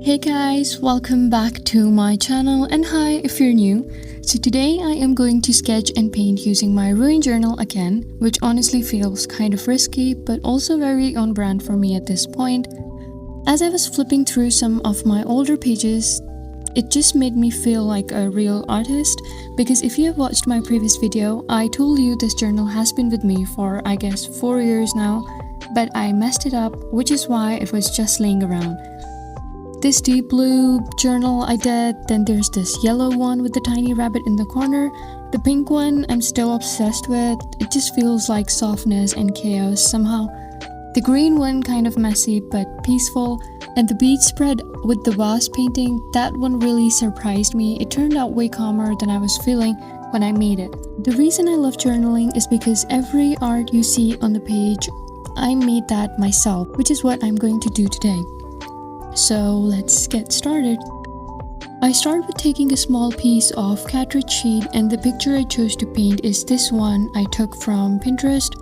Hey guys, welcome back to my channel and hi if you're new. So today I am going to sketch and paint using my ruined journal again, which honestly feels kind of risky but also very on brand for me at this point. As I was flipping through some of my older pages, it just made me feel like a real artist because if you have watched my previous video, I told you this journal has been with me for I guess 4 years now, but I messed it up, which is why it was just laying around. This deep blue journal I did, then there's this yellow one with the tiny rabbit in the corner. The pink one I'm still obsessed with, it just feels like softness and chaos somehow. The green one kind of messy but peaceful, and the beach spread with the vase painting, that one really surprised me. It turned out way calmer than I was feeling when I made it. The reason I love journaling is because every art you see on the page, I made that myself, which is what I'm going to do today. So let's get started. I start with taking a small piece of cartridge sheet, and the picture I chose to paint is this one I took from Pinterest.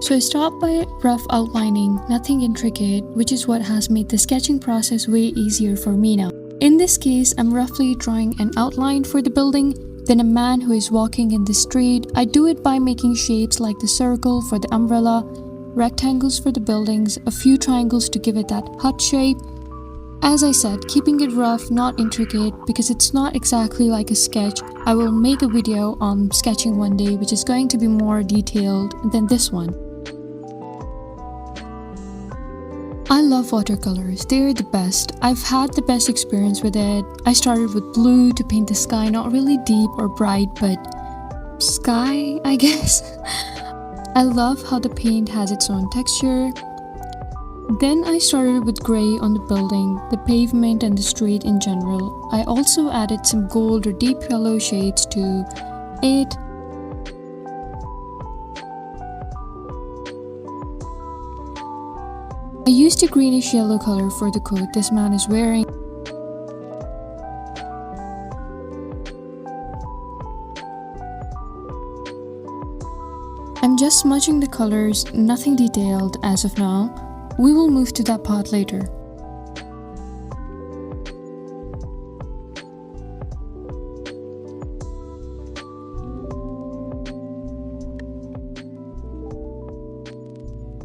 So I start by rough outlining, nothing intricate, which is what has made the sketching process way easier for me now. In this case, I'm roughly drawing an outline for the building, then a man who is walking in the street. I do it by making shapes like the circle for the umbrella, rectangles for the buildings, a few triangles to give it that hut shape. As I said, keeping it rough, not intricate, because it's not exactly like a sketch. I will make a video on sketching one day, which is going to be more detailed than this one. I love watercolors, they're the best. I've had the best experience with it. I started with blue to paint the sky, not really deep or bright, but sky, I guess. I love how the paint has its own texture. Then I started with grey on the building, the pavement and the street in general. I also added some gold or deep yellow shades to it. I used a greenish yellow color for the coat this man is wearing. I'm just smudging the colors, nothing detailed as of now. We will move to that part later.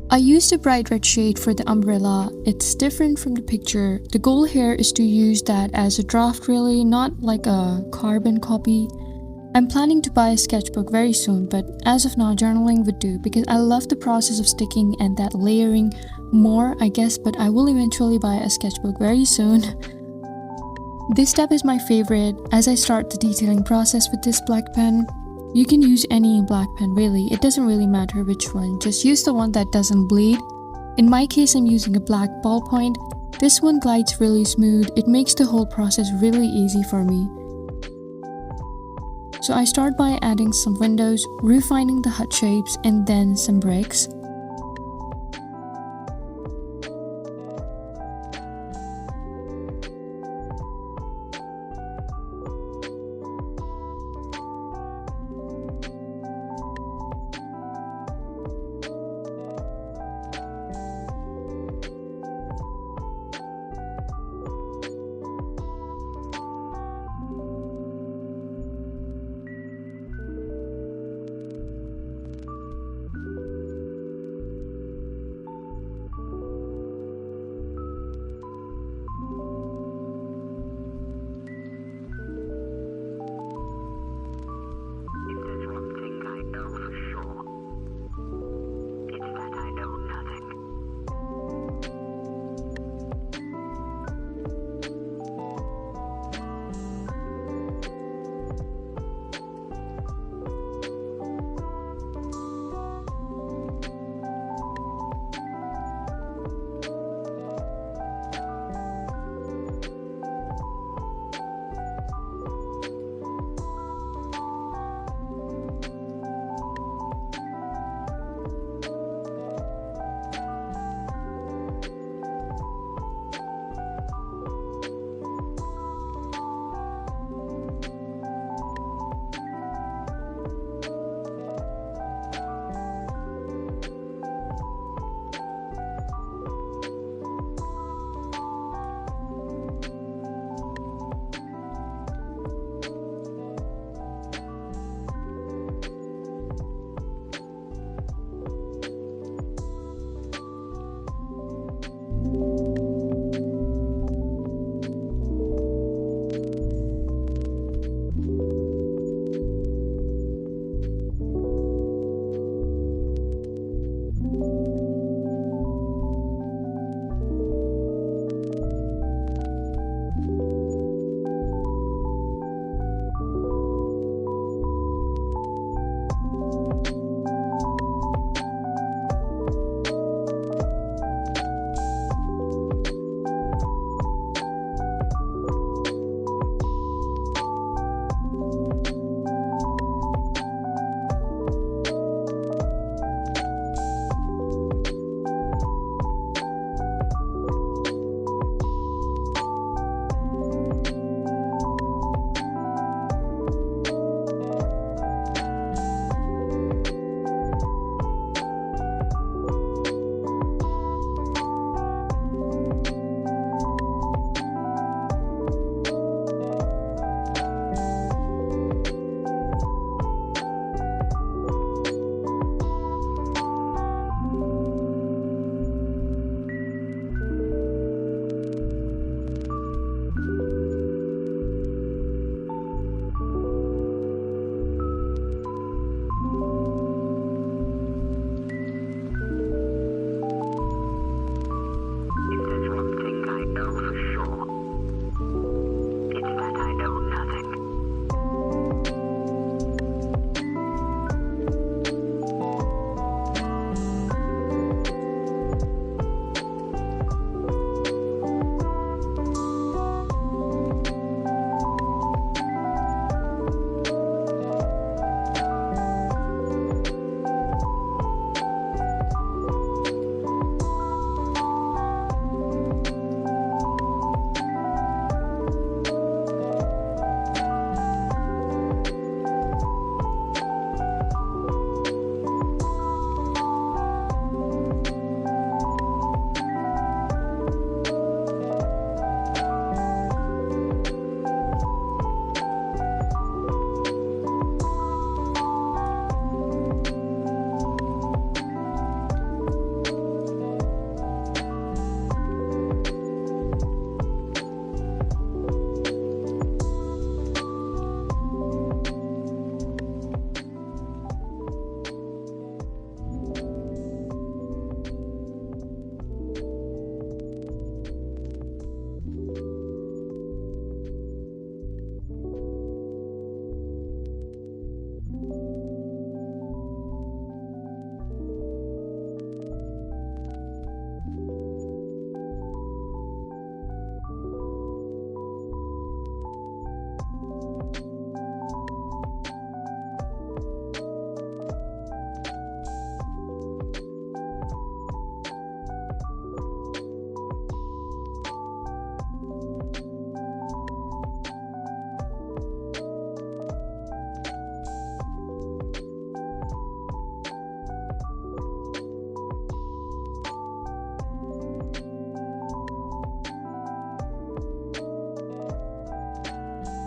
I used a bright red shade for the umbrella. It's different from the picture. The goal here is to use that as a draft really, not like a carbon copy. I'm planning to buy a sketchbook very soon, but as of now journaling would do because I love the process of sticking and that layering more, I guess, but I will eventually buy a sketchbook very soon. This step is my favorite as I start the detailing process with this black pen. You can use any black pen really, it doesn't really matter which one, just use the one that doesn't bleed. In my case I'm using a black ballpoint. This one glides really smooth, it makes the whole process really easy for me. So I start by adding some windows, refining the hut shapes, and then some bricks.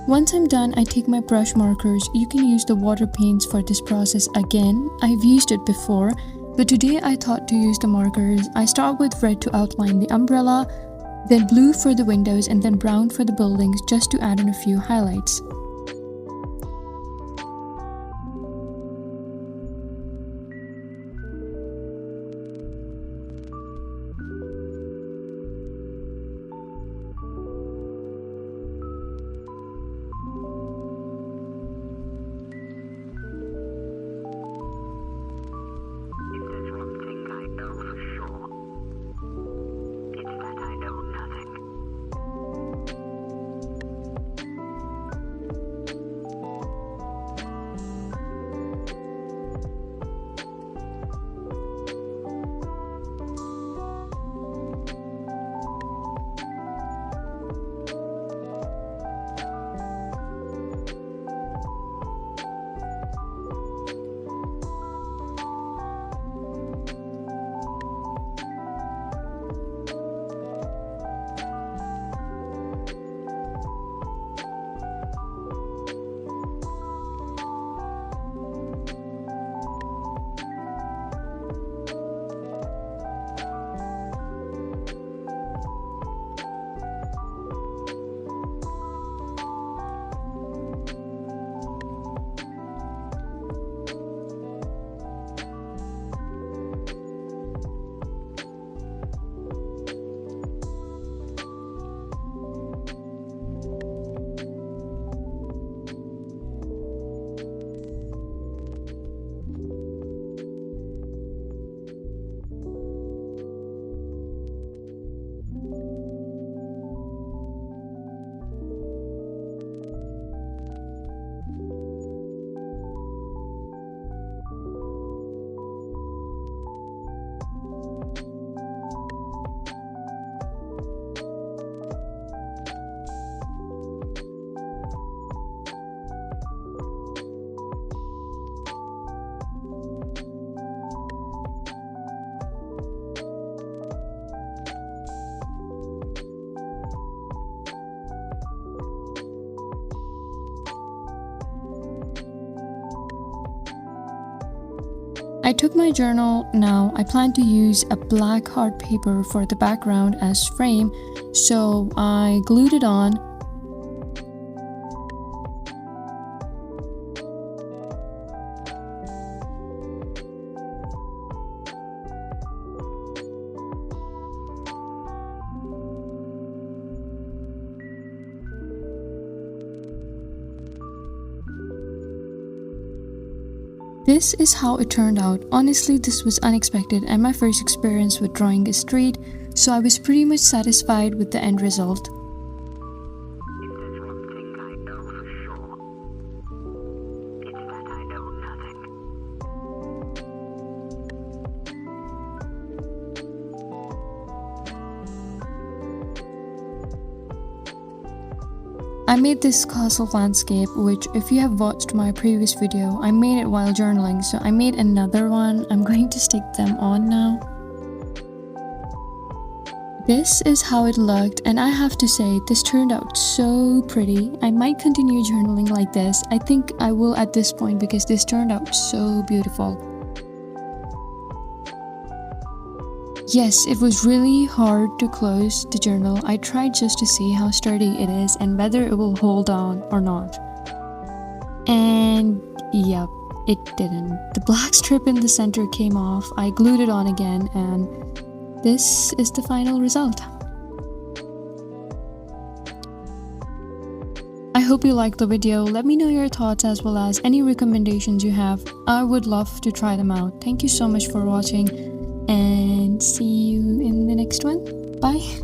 Once I'm done, I take my brush markers. You can use the water paints for this process again. I've used it before, but today I thought to use the markers. I start with red to outline the umbrella, then blue for the windows, and then brown for the buildings just to add in a few highlights. I took my journal. Now I plan to use a black hard paper for the background as frame, so I glued it on. This is how it turned out. Honestly, this was unexpected and my first experience with drawing a street, so I was pretty much satisfied with the end result. I made this castle landscape, which if you have watched my previous video, I made it while journaling, so I made another one. I'm going to stick them on now. This is how it looked, and I have to say, this turned out so pretty. I might continue journaling like this. I think I will at this point because this turned out so beautiful. Yes, it was really hard to close the journal. I tried just to see how sturdy it is and whether it will hold on or not. And yep, it didn't. The black strip in the center came off. I glued it on again, and this is the final result. I hope you liked the video. Let me know your thoughts as well as any recommendations you have. I would love to try them out. Thank you so much for watching, and see you in the next one. Bye.